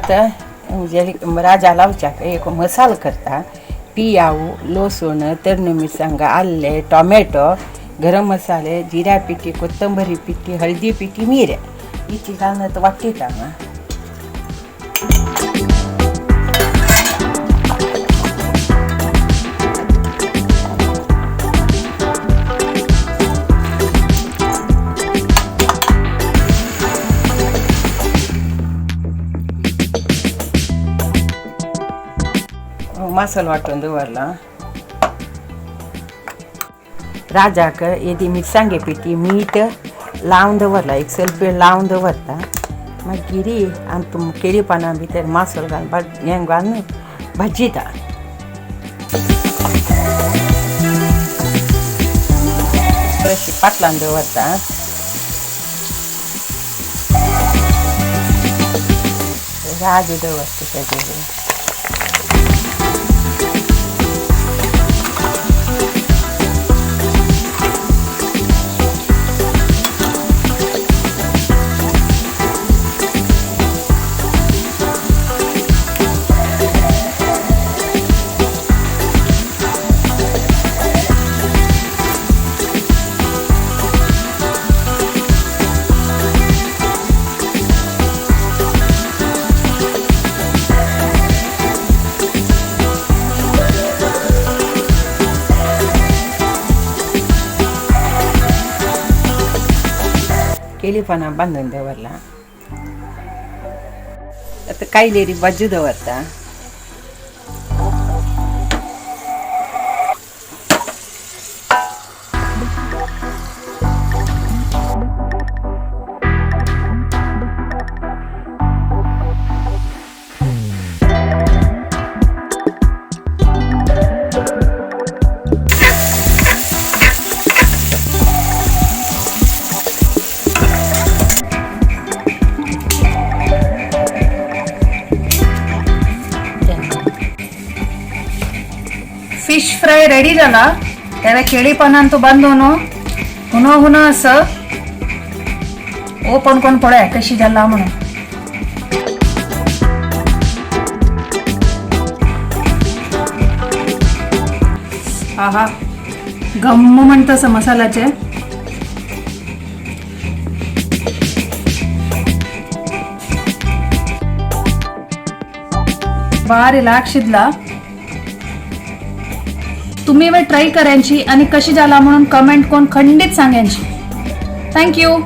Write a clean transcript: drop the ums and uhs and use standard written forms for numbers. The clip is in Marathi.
आता राजा लावच्याक एक मसाला करता पियाऊ लसूण तर्ण मिरसांग आले टोमॅटो गरम मसाले जिरा पिठी कोथिंबरी पिठी हळदी पिठी मीरे इची घालून वाटता मसाला वाटून दवरला राजाक येदी मिरसांगे पिठी मीठ लावन दवरला एक ಸ್ವಲ್ಪ वेळ लावन दवरता मागीर आमी केळी पानां भितर मसालो घालून हें घालून भाजयता अशी पाटलान दवरता राज दवरता तेजेर केळी पानां बांदून दवरला आतां कायलेरी बाजू दवरता फिश फ्राय रेडी जाला तेव्हा केळी पानां तो बांदून हुनो हुनो असं ओपन करून पळय कशी जाला म्हणून आहा गम्म म्हणतस मसाल्याचे भारी लागशिदला तुम्ही वे ट्राय करायची आणि कशी झाला म्हणून कमेंट करून खंडित सांगायची थँक्यू